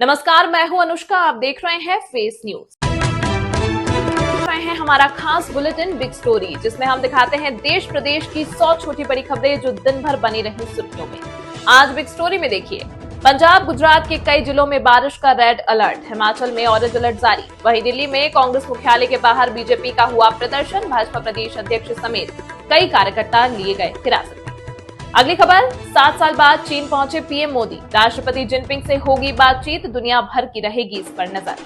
नमस्कार, मैं हूं अनुष्का। आप देख रहे हैं फेस न्यूज। हैं हमारा खास बुलेटिन बिग स्टोरी, जिसमें हम दिखाते हैं देश प्रदेश की 100 छोटी बड़ी खबरें जो दिन भर बनी रही सुर्खियों में। आज बिग स्टोरी में देखिए, पंजाब गुजरात के कई जिलों में बारिश का रेड अलर्ट, हिमाचल में ऑरेंज अलर्ट जारी। वहीं दिल्ली में कांग्रेस मुख्यालय के बाहर बीजेपी का हुआ प्रदर्शन, भाजपा प्रदेश अध्यक्ष समेत कई कार्यकर्ता लिए गए हिरासत में। अगली खबर, 7 साल बाद चीन पहुंचे पीएम मोदी, राष्ट्रपति जिनपिंग से होगी बातचीत, दुनिया भर की रहेगी इस पर नजर।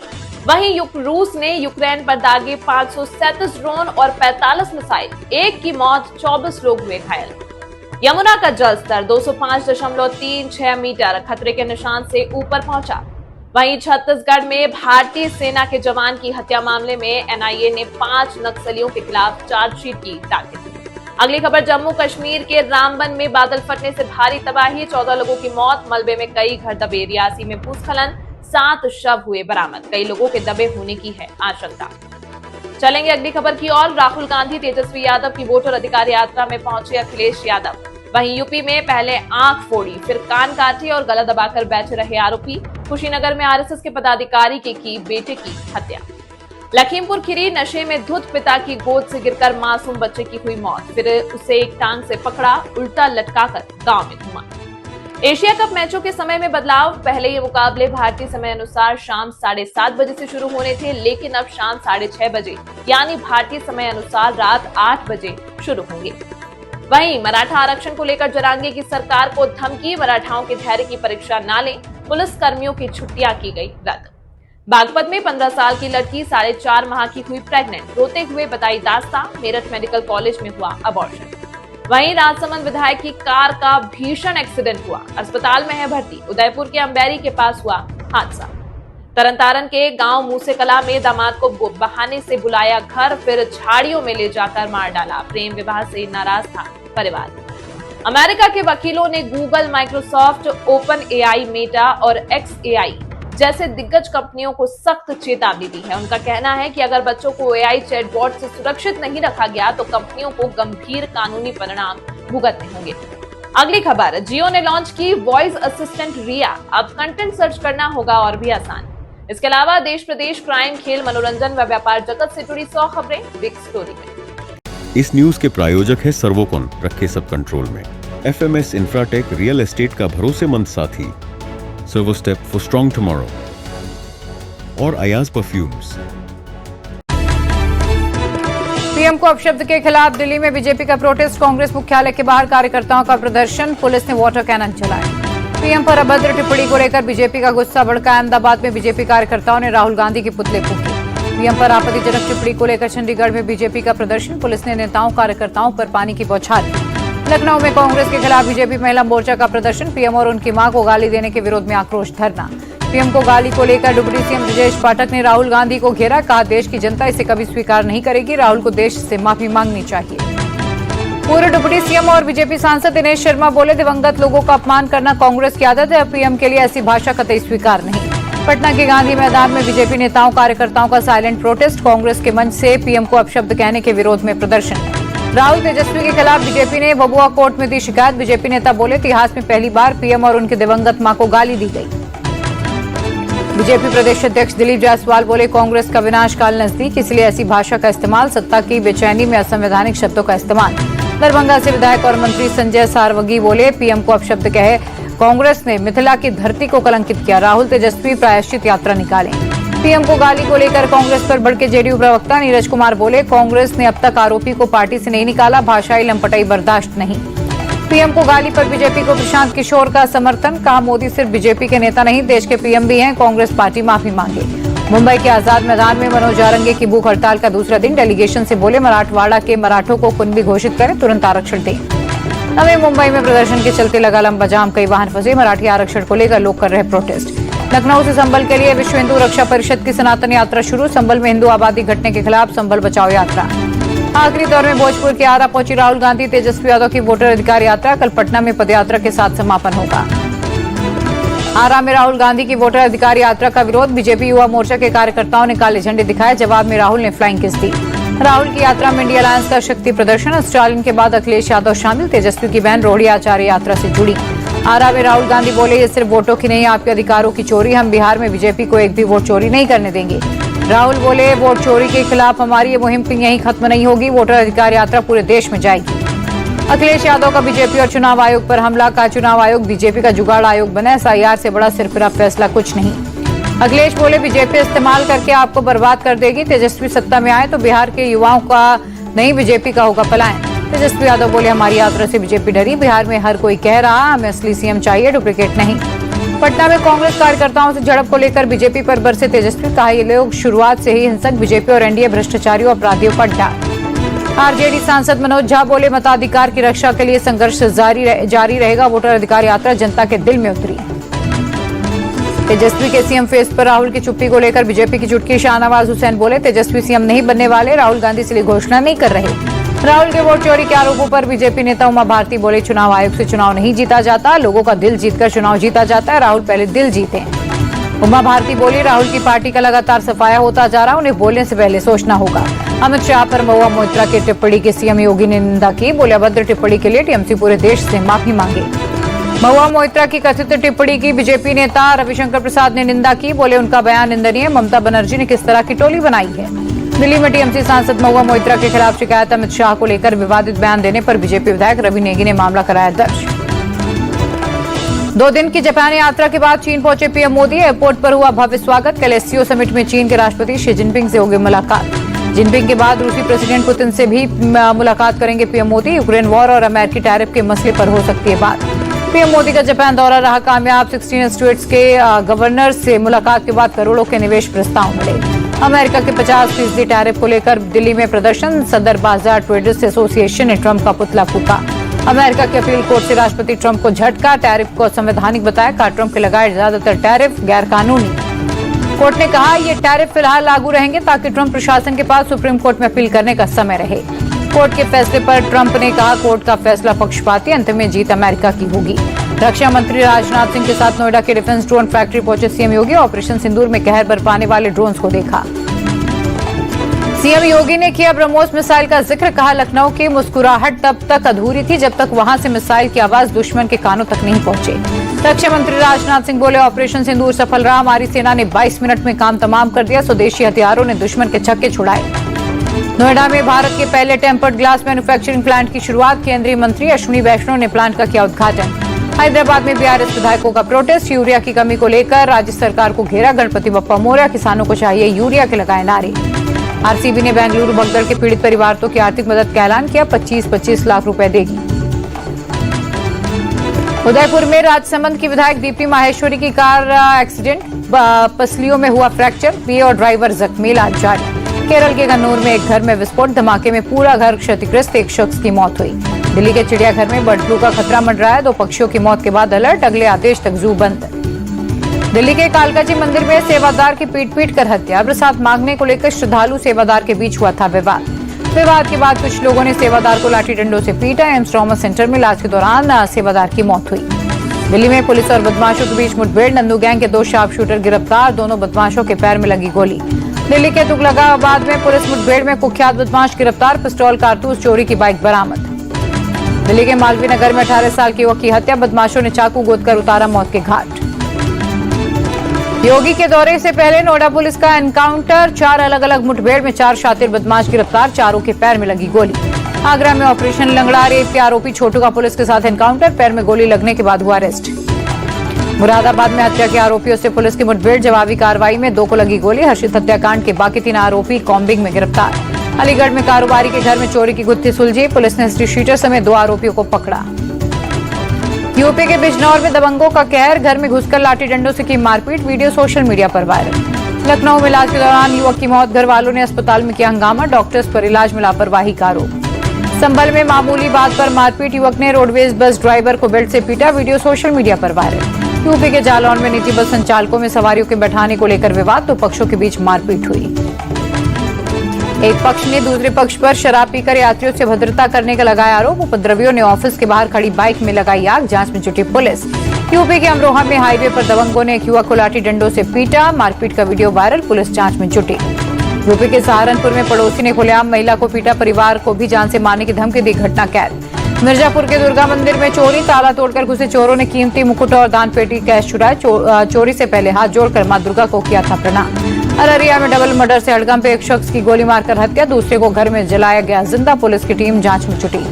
वहीं रूस ने यूक्रेन पर दागे 537 ड्रोन और 45 मिसाइल, एक की मौत, 24 लोग हुए घायल। यमुना का जलस्तर 205.36 मीटर खतरे के निशान से ऊपर पहुंचा। वहीं छत्तीसगढ़ में भारतीय सेना के जवान की हत्या मामले में एनआईए ने 5 नक्सलियों के खिलाफ चार्जशीट की ताकीद। अगली खबर, जम्मू कश्मीर के रामबन में बादल फटने से भारी तबाही, 14 लोगों की मौत, मलबे में कई घर दबे। रियासी में भूस्खलन, 7 शव हुए बरामद, कई लोगों के दबे होने की है आशंका। चलेंगे अगली खबर की ओर। राहुल गांधी तेजस्वी यादव की वोटर अधिकार यात्रा में पहुंचे अखिलेश यादव। वहीं यूपी में पहले आंख फोड़ी, फिर कान काटे और गला दबाकर बैठे रहे आरोपी। कुशीनगर में आरएसएस के पदाधिकारी की बेटे की हत्या। लखीमपुर खीरी, नशे में धुत पिता की गोद से गिरकर मासूम बच्चे की हुई मौत, फिर उसे एक टांग से पकड़ा, उल्टा लटकाकर गांव में घुमा। एशिया कप मैचों के समय में बदलाव, पहले ये मुकाबले भारतीय समय अनुसार शाम 7:30 बजे से शुरू होने थे, लेकिन अब शाम 6:30 बजे यानी भारतीय समय अनुसार रात 8 बजे शुरू होंगे। वहीं मराठा आरक्षण को लेकर जरांगे की सरकार को धमकी, मराठाओं के धैर्य की परीक्षा न लें, पुलिस कर्मियों की छुट्टियां की गई रद्द। बागपत में 15 साल की लड़की 4.5 माह की हुई प्रेग्नेंट, रोते हुए बताई दास्तां, मेरठ मेडिकल कॉलेज में हुआ अबॉर्शन। वहीं राजसमंद विधायक की कार का भीषण एक्सीडेंट हुआ, अस्पताल में है भर्ती। उदयपुर के अंबेरी के पास हुआ हादसा। तरनतारन के गांव मूसेकला में दामाद को बहाने से बुलाया घर, फिर झाड़ियों में ले जाकर मार डाला। प्रेम विवाह से नाराज था परिवार। अमेरिका के वकीलों ने Google, Microsoft, open AI, Meta और एक्सएआई जैसे दिग्गज कंपनियों को सख्त चेतावनी दी है। उनका कहना है कि अगर बच्चों को एआई चैटबॉट से सुरक्षित नहीं रखा गया तो कंपनियों को गंभीर कानूनी परिणाम भुगतने होंगे। अगली खबर, जियो ने लॉन्च की वॉइस असिस्टेंट रिया, अब कंटेंट सर्च करना होगा और भी आसान। इसके अलावा देश प्रदेश, क्राइम, खेल, मनोरंजन व व्यापार जगत से जुड़ी 100 खबरें बिग स्टोरी में। इस न्यूज के प्रायोजक है सर्वोकॉन, रखे सब कंट्रोल में। एफएमएस इंफ्राटेक, रियल एस्टेट का भरोसेमंद साथी। सर्वोस्टेप फॉर स्ट्रॉन्ग टुमारो और अयाज परफ्यूम्स। पीएम को अपशब्द के खिलाफ दिल्ली में बीजेपी का प्रोटेस्ट, कांग्रेस मुख्यालय के बाहर कार्यकर्ताओं का प्रदर्शन, पुलिस ने वाटर कैनन चलाए। पीएम पर अभद्र टिप्पणी को लेकर बीजेपी का गुस्सा भड़का, अहमदाबाद में बीजेपी कार्यकर्ताओं ने राहुल गांधी के पुतले फूंके। पीएम पर आपत्तिजनक टिप्पणी को लेकर चंडीगढ़ में बीजेपी का प्रदर्शन, पुलिस ने नेताओं कार्यकर्ताओं पर पानी की बौछार की। लखनऊ में कांग्रेस के खिलाफ बीजेपी महिला मोर्चा का प्रदर्शन, पीएम और उनकी मां को गाली देने के विरोध में आक्रोश धरना। पीएम को गाली को लेकर डिप्टी सीएम ब्रजेश पाठक ने राहुल गांधी को घेरा, कहा देश की जनता इसे कभी स्वीकार नहीं करेगी, राहुल को देश से माफी मांगनी चाहिए। पूर्व डिप्टी सीएम और बीजेपी सांसद दिनेश शर्मा बोले, दिवंगत लोगों का अपमान करना कांग्रेस की आदत है, पीएम के लिए ऐसी भाषा कतई स्वीकार नहीं। पटना के गांधी मैदान में बीजेपी नेताओं कार्यकर्ताओं का साइलेंट प्रोटेस्ट, कांग्रेस के मंच से पीएम को अपशब्द कहने के विरोध में प्रदर्शन। राहुल तेजस्वी के खिलाफ बीजेपी ने बबुआ कोर्ट में दी शिकायत, बीजेपी नेता बोले, इतिहास में पहली बार पीएम और उनके दिवंगत मां को गाली दी गई। बीजेपी प्रदेश अध्यक्ष दिलीप जायसवाल बोले, कांग्रेस का विनाशकाल नजदीक, इसलिए ऐसी भाषा का इस्तेमाल, सत्ता की बेचैनी में असंवैधानिक शब्दों का इस्तेमाल। दरभंगा से विधायक और मंत्री संजय सारवगी बोले, पीएम को अपशब्द कहे कांग्रेस ने मिथिला की धरती को कलंकित किया, राहुल तेजस्वी प्रायश्चित यात्रा निकालें। पीएम को गाली को लेकर कांग्रेस पर भड़के जेडीयू प्रवक्ता नीरज कुमार बोले, कांग्रेस ने अब तक आरोपी को पार्टी से नहीं निकाला, भाषाई लंपटाई बर्दाश्त नहीं। पीएम को गाली पर बीजेपी को प्रशांत किशोर का समर्थन, कहा मोदी सिर्फ बीजेपी के नेता नहीं, देश के पीएम भी हैं, कांग्रेस पार्टी माफी मांगे। मुंबई के आजाद मैदान में मनोज जारंगे की भूख हड़ताल का दूसरा दिन, डेलीगेशन से बोले, मराठवाड़ा के मराठों को कुनबी घोषित करें, तुरंत आरक्षण दें। नवी मुंबई में प्रदर्शन के चलते लगा लंबा जाम, कई वाहन फंसे, मराठी आरक्षण को लेकर लोग कर रहे प्रोटेस्ट। लखनऊ से संभल के लिए विश्व हिंदू रक्षा परिषद की सनातन यात्रा शुरू, संभल में हिंदू आबादी घटने के खिलाफ संभल बचाओ यात्रा। आखिरी दौर में भोजपुर के आरा पहुंची राहुल गांधी, तेजस्वी यादव की वोटर अधिकार यात्रा, कल पटना में पदयात्रा के साथ समापन होगा। आरा में राहुल गांधी की वोटर अधिकार यात्रा का विरोध, बीजेपी युवा मोर्चा के कार्यकर्ताओं ने काले झंडे दिखाए, जवाब में राहुल ने फ्लाइंग किस दी। राहुल की यात्रा में इंडिया अलायंस का शक्ति प्रदर्शन, स्टालिन के बाद अखिलेश यादव शामिल, तेजस्वी की बहन रोहिणी आचार्य यात्रा से जुड़ी। आरा में राहुल गांधी बोले, ये सिर्फ वोटों की नहीं, आपके अधिकारों की चोरी। हम बिहार में बीजेपी को एक भी वोट चोरी नहीं करने देंगे। राहुल बोले, वोट चोरी के खिलाफ हमारी ये मुहिम यहीं खत्म नहीं होगी। वोटर अधिकार यात्रा पूरे देश में जाएगी। अखिलेश यादव का बीजेपी और चुनाव आयोग पर हमला, का चुनाव आयोग बीजेपी का जुगाड़ आयोग बना, एसआईआर से बड़ा सिरफिरा फैसला कुछ नहीं। अखिलेश बोले, बीजेपी इस्तेमाल करके आपको बर्बाद कर देगी। तेजस्वी सत्ता में आए तो बिहार के युवाओं का नहीं, बीजेपी का होगा पलायन। तेजस्वी यादव बोले, हमारी यात्रा से बीजेपी डरी। बिहार में हर कोई कह रहा, हमें असली सीएम चाहिए, डुप्लीकेट नहीं। पटना में कांग्रेस कार्यकर्ताओं से झड़प को लेकर बीजेपी पर बरसे तेजस्वी, कहा ये लोग शुरुआत से ही हिंसक, बीजेपी और एनडीए भ्रष्टाचारियों अपराधियों पर डांट। आरजेडी सांसद मनोज झा बोले, मताधिकार की रक्षा के लिए संघर्ष जारी रहेगा। वोटर अधिकार यात्रा जनता के दिल में उतरी। तेजस्वी के सीएम फेस पर राहुल की चुप्पी को लेकर बीजेपी की चुटकी। शाहनवाज हुसैन बोले, तेजस्वी सीएम नहीं बनने वाले, राहुल गांधी इसलिए घोषणा नहीं कर रहे। राहुल के वोट चोरी के आरोपों पर बीजेपी नेता उमा भारती बोले, चुनाव आयोग से चुनाव नहीं जीता जाता, लोगों का दिल जीतकर चुनाव जीता जाता है। राहुल पहले दिल जीते। उमा भारती बोली, राहुल की पार्टी का लगातार सफाया होता जा रहा, उन्हें बोलने से पहले सोचना होगा। अमित शाह पर महुआ मोइत्रा की टिप्पणी की सीएम योगी ने निंदा की, बोले, अभद्र टिप्पणी के लिए टीएमसी पूरे देश से माफी मांगे। महुआ मोइत्रा की कथित टिप्पणी की बीजेपी नेता रविशंकर प्रसाद ने निंदा की, बोले, उनका बयान निंदनीय। ममता बनर्जी ने किस तरह की टोली बनाई है। दिल्ली में टीएमसी सांसद महुआ मोइत्रा के खिलाफ शिकायत। अमित शाह को लेकर विवादित बयान देने पर बीजेपी विधायक रवि नेगी ने मामला कराया दर्ज। 2 दिन की जापान यात्रा के बाद चीन पहुंचे पीएम मोदी, एयरपोर्ट पर हुआ भव्य स्वागत। कल एससीओ समिट में चीन के राष्ट्रपति शी जिनपिंग से होगी मुलाकात। जिनपिंग के बाद रूसी प्रेसिडेंट पुतिन से भी मुलाकात करेंगे पीएम मोदी। यूक्रेन वॉर और अमेरिकी टैरिफ के मसले पर हो सकती है बात। पीएम मोदी का जापान दौरा रहा कामयाब। 16 स्टेट्स के गवर्नर से मुलाकात के बाद करोड़ों के निवेश प्रस्ताव मिले। अमेरिका के 50% टैरिफ को लेकर दिल्ली में प्रदर्शन। सदर बाजार ट्रेडर्स एसोसिएशन ने ट्रंप का पुतला फूका। अमेरिका के अपील कोर्ट से राष्ट्रपति ट्रंप को झटका, टैरिफ को असंवैधानिक बताया, कहा ट्रंप के लगाए ज्यादातर टैरिफ गैर कानूनी। कोर्ट ने कहा ये टैरिफ फिलहाल लागू रहेंगे ताकि ट्रंप प्रशासन के पास सुप्रीम कोर्ट में अपील करने का समय रहे। कोर्ट के फैसले पर ट्रंप ने कहा, कोर्ट का फैसला पक्षपाती, अंत में जीत अमेरिका की होगी। रक्षा मंत्री राजनाथ सिंह के साथ नोएडा के डिफेंस ड्रोन फैक्ट्री पहुंचे सीएम योगी। ऑपरेशन सिंदूर में कहर बरपाने वाले ड्रोन्स को देखा। सीएम योगी ने किया ब्रह्मोस मिसाइल का जिक्र, कहा लखनऊ की मुस्कुराहट तब तक अधूरी थी जब तक वहां से मिसाइल की आवाज दुश्मन के कानों तक नहीं पहुंचे। रक्षा मंत्री राजनाथ सिंह बोले, ऑपरेशन सिंदूर सफल रहा, हमारी सेना ने 22 मिनट में काम तमाम कर दिया। स्वदेशी हथियारों ने दुश्मन के छक्के छुड़ाए। नोएडा में भारत के पहले टेम्पर्ड ग्लास मैन्युफैक्चरिंग प्लांट की शुरुआत। केंद्रीय मंत्री अश्विनी वैष्णव ने प्लांट का किया उद्घाटन। हैदराबाद में बीआरएस विधायकों का प्रोटेस्ट। यूरिया की कमी को लेकर राज्य सरकार को घेरा। गणपति बप्पा मोरया, किसानों को चाहिए यूरिया के लगाए नारे। आरसीबी ने बेंगलुरु भगदड़ के पीड़ित परिवारों की आर्थिक मदद का ऐलान किया। 25-25 लाख रुपए देगी। उदयपुर में राजसमंद की विधायक दीप्ति माहेश्वरी की कार एक्सीडेंट, पसलियों में हुआ फ्रैक्चर, पीए और ड्राइवर जख्मी, इलाज जारी। केरल के कन्नूर में एक घर में विस्फोट, धमाके में पूरा घर क्षतिग्रस्त, एक शख्स की मौत हुई। दिल्ली के चिड़ियाघर में बर्ड फ्लू का खतरा मंडरा है। 2 पक्षियों की मौत के बाद अलर्ट, अगले आदेश तक जू बंद। दिल्ली के कालकाजी मंदिर में सेवादार की पीट कर हत्या। प्रसाद मांगने को लेकर श्रद्धालु सेवादार के बीच हुआ था विवाद। विवाद के बाद कुछ लोगों ने सेवादार को लाठी डंडों से पीटा। एम्स ट्रॉमा सेंटर में इलाज के दौरान सेवादार की मौत हुई। दिल्ली में पुलिस और बदमाशों के बीच मुठभेड़, नंदू गैंग के 2 शार्प शूटर गिरफ्तार, दोनों बदमाशों के पैर में लगी गोली। दिल्ली के तुगलकाबाद में पुलिस मुठभेड़ में कुख्यात बदमाश गिरफ्तार, पिस्टल, कारतूस, चोरी की बाइक बरामद। दिल्ली के मालवीय नगर में 18 साल के युवक की हत्या, बदमाशों ने चाकू गोदकर उतारा मौत के घाट। योगी के दौरे से पहले नोएडा पुलिस का एनकाउंटर, 4 अलग अलग मुठभेड़ में 4 शातिर बदमाश गिरफ्तार, चारों के पैर में लगी गोली। आगरा में ऑपरेशन लंगड़ा रेप के आरोपी छोटू का पुलिस के साथ एनकाउंटर, पैर में गोली लगने के बाद हुआ अरेस्ट। मुरादाबाद में हत्या के आरोपियों से पुलिस की मुठभेड़, जवाबी कार्रवाई में 2 को लगी गोली। हर्षित हत्याकांड के बाकी 3 आरोपी कॉम्बिंग में गिरफ्तार। अलीगढ़ में कारोबारी के घर में चोरी की गुत्थी सुलझी, पुलिस ने हिस्ट्री शीटर समेत 2 आरोपियों को पकड़ा। यूपी के बिजनौर में दबंगों का कहर, घर में घुसकर लाठी डंडों से की मारपीट, वीडियो सोशल मीडिया पर वायरल। लखनऊ में इलाज के दौरान युवक की मौत, घर वालों ने अस्पताल में किया हंगामा, डॉक्टर्स पर इलाज में लापरवाही का आरोप। संभल में मामूली बात पर मारपीट, युवक ने रोडवेज बस ड्राइवर को बेल्ट से पीटा, वीडियो सोशल मीडिया पर वायरल। यूपी के जालौन में निजी बस संचालकों में सवारियों के बैठाने को लेकर विवाद, 2 पक्षों के बीच मारपीट हुई। एक पक्ष ने दूसरे पक्ष पर शराब पीकर यात्रियों से भद्रता करने का लगाया आरोप। उपद्रवियों ने ऑफिस के बाहर खड़ी बाइक में लगाई आग, जांच में जुटी पुलिस। यूपी के अमरोहा में हाईवे पर दबंगों ने एक युवक को लाठी डंडों से पीटा, मारपीट का वीडियो वायरल, पुलिस जांच में जुटी। यूपी के सहारनपुर में पड़ोसी ने खुलेआम महिला को पीटा, परिवार को भी जान से मारने की धमकी दी, घटना कैद। मिर्जापुर के दुर्गा मंदिर में चोरी, ताला तोड़कर घुसे चोरों ने कीमती मुकुट और दान पेटी कैश चुराए। चोरी से पहले हाथ जोड़कर मां दुर्गा को किया था प्रणाम। अररिया में डबल मर्डर से हड़कंप, एक शख्स की गोली मारकर हत्या, दूसरे को घर में जलाया गया जिंदा। पुलिस की टीम जांच में जुटी।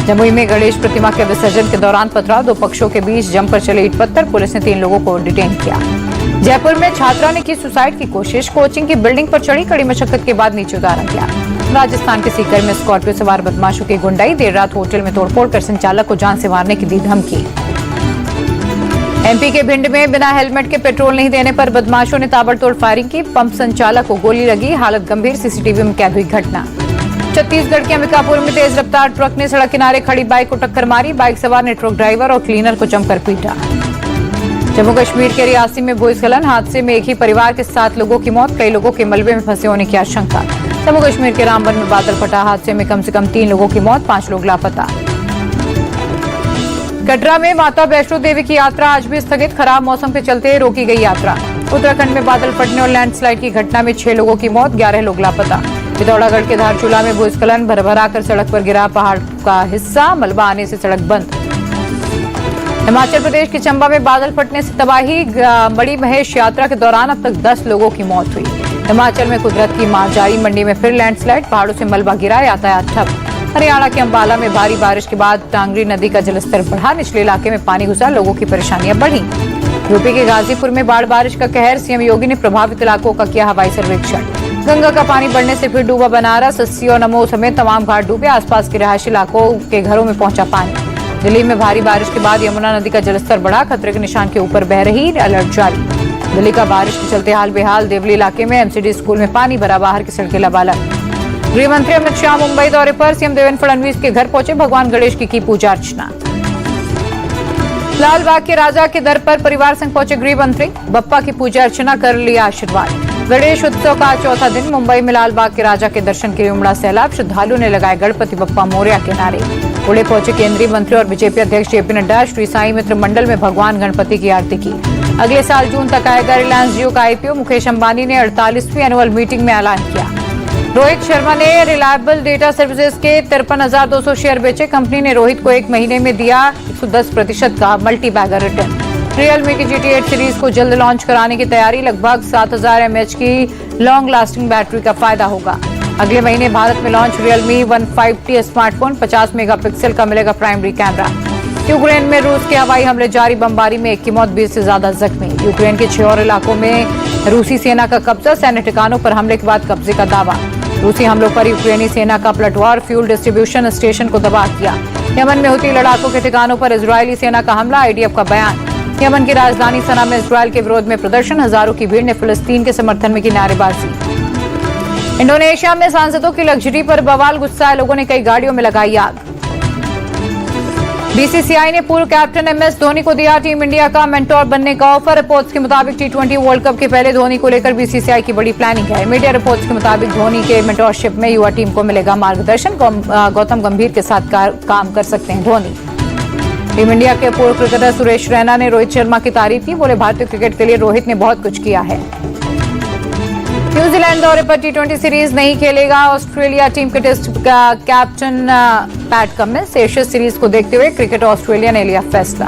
जमुई में गणेश प्रतिमा के विसर्जन के दौरान पथराव, दो पक्षों के बीच जमकर चले ईंट पत्थर, पुलिस ने 3 लोगों को डिटेन किया। जयपुर में छात्रा ने की सुसाइड की कोशिश, कोचिंग की बिल्डिंग पर चढ़ी, कड़ी मशक्कत के बाद नीचे उतारा गया। राजस्थान के सीकर में स्कॉर्पियो सवार बदमाशों की गुंडाई, देर रात होटल में तोड़फोड़ कर संचालक को जान से मारने की दी धमकी। एमपी के भिंड में बिना हेलमेट के पेट्रोल नहीं देने पर बदमाशों ने ताबड़तोड़ फायरिंग की, पंप संचालक को गोली लगी, हालत गंभीर, सीसीटीवी में कैद हुई घटना। छत्तीसगढ़ के अंबिकापुर में तेज रफ्तार ट्रक ने सड़क किनारे खड़ी बाइक को टक्कर मारी, बाइक सवार ने ट्रक ड्राइवर और क्लीनर को जमकर पीटा। जम्मू कश्मीर के रियासी में भूस्खलन, हादसे में एक ही परिवार के 7 लोगों की मौत, कई लोगों के मलबे में फंसे होने की आशंका। जम्मू कश्मीर के रामबन में बादल फटा, हादसे में कम से कम 3 लोगों की मौत, 5 लोग लापता। कटरा में माता वैष्णो देवी की यात्रा आज भी स्थगित, खराब मौसम के चलते रोकी गई यात्रा। उत्तराखंड में बादल फटने और लैंडस्लाइड की घटना में 6 लोगों की मौत, 11 लोग लापता। पिथौरागढ़ के धारचूला में भूस्खलन, भरभरा कर सड़क पर गिरा पहाड़ का हिस्सा, मलबा आने से सड़क बंद। हिमाचल प्रदेश के चंबा में बादल फटने से तबाही, बड़ी महेश यात्रा के दौरान अब तक 10 लोगों की मौत हुई। हिमाचल में कुदरत की मार जारी, मंडी में फिर लैंडस्लाइड, पहाड़ों से मलबा गिरा, यातायात ठप। हरियाणा के अंबाला में भारी बारिश के बाद टांगरी नदी का जलस्तर बढ़ा, निचले इलाके में पानी घुसा, लोगों की परेशानियां बढ़ी। यूपी के गाजीपुर में बाढ़ बारिश का कहर, सीएम योगी ने प्रभावित इलाकों का किया हवाई सर्वेक्षण। गंगा का पानी बढ़ने से फिर डूबा बनारस, अस्सी और नमो समेत तमाम घाट डूबे, आसपास के रिहायशी इलाकों के घरों में पहुंचा पानी। दिल्ली में भारी बारिश के बाद यमुना नदी का जलस्तर बढ़ा, खतरे के निशान के ऊपर बह रही, अलर्ट जारी। दिल्ली का बारिश के चलते हाल बेहाल, देवली इलाके में एमसीडी स्कूल में पानी भरा, बाहर की सड़कें लबालब। गृह मंत्री अमित शाह मुंबई दौरे पर, सीएम देवेंद्र फडणवीस के घर पहुंचे, भगवान गणेश की पूजा अर्चना। लाल बाग के राजा के दर पर परिवार संग पहुंचे गृह मंत्री, बप्पा की पूजा अर्चना कर लिया आशीर्वाद। गणेश उत्सव का चौथा दिन, मुंबई में लाल बाग के राजा के दर्शन के लिए उमड़ा सैलाब, श्रद्धालुओं ने लगाए गणपति बप्पा मोरया के नारे। पुणे पहुंचे केंद्रीय मंत्री और बीजेपी अध्यक्ष जेपी नड्डा, श्री साई मित्र मंडल में भगवान गणपति की आरती की। अगले साल जून तक आएगा रिलायंस जियो का आईपीओ, मुकेश अंबानी ने 48वीं एनुअल मीटिंग में ऐलान किया। रोहित शर्मा ने रिलायबल डेटा सर्विसेज के 53,200 शेयर बेचे, कंपनी ने रोहित को 1 महीने में दिया 110% का मल्टी बैगर रिटर्न। रियलमी की GT8 सीरीज को जल्द लॉन्च कराने की तैयारी, लगभग 7000 mAh की लॉन्ग लास्टिंग बैटरी का फायदा होगा। अगले महीने भारत में launch Realme 150T smartphone, 50 megapixel का मिलेगा प्राइमरी कैमरा। यूक्रेन में रूस के हवाई हमले जारी, बमबारी में 1 की मौत, 20 से ज्यादा जख्मी। यूक्रेन के 6 और इलाकों में रूसी सेना का कब्जा, सैन्य ठिकानों पर हमले के बाद कब्जे का दावा। रूसी हमलों पर यूक्रेनी सेना का पलटवार, फ्यूल डिस्ट्रीब्यूशन स्टेशन को तबाह किया। यमन में हुती लड़ाकों के ठिकानों पर इजरायली सेना का हमला, आईडीएफ का बयान। यमन की राजधानी सना में इजरायल के विरोध में प्रदर्शन, हजारों की भीड़ ने फिलिस्तीन के समर्थन में की नारेबाजी। इंडोनेशिया में सांसदों की लग्जरी पर बवाल, गुस्साए लोगों ने कई गाड़ियों में लगाई आग। बीसीसीआई ने पूर्व कैप्टन MS धोनी को दिया टीम इंडिया का मेंटोर बनने का ऑफर। रिपोर्ट्स के मुताबिक T20 वर्ल्ड कप के पहले धोनी को लेकर बीसीसीआई की बड़ी प्लानिंग है। मीडिया रिपोर्ट्स के मुताबिक धोनी के मेंटोरशिप में युवा टीम को मिलेगा मार्गदर्शन, गौतम गंभीर के साथ काम कर सकते हैं धोनी। टीम इंडिया के पूर्व क्रिकेटर सुरेश रैना ने रोहित शर्मा की तारीफ की, बोले भारतीय क्रिकेट के लिए रोहित ने बहुत कुछ किया है। न्यूजीलैंड दौरे पर T20 सीरीज नहीं खेलेगा ऑस्ट्रेलिया टीम के test captain Pat Cummins. Ashes series को देखते हुए क्रिकेट ऑस्ट्रेलिया ने लिया फैसला।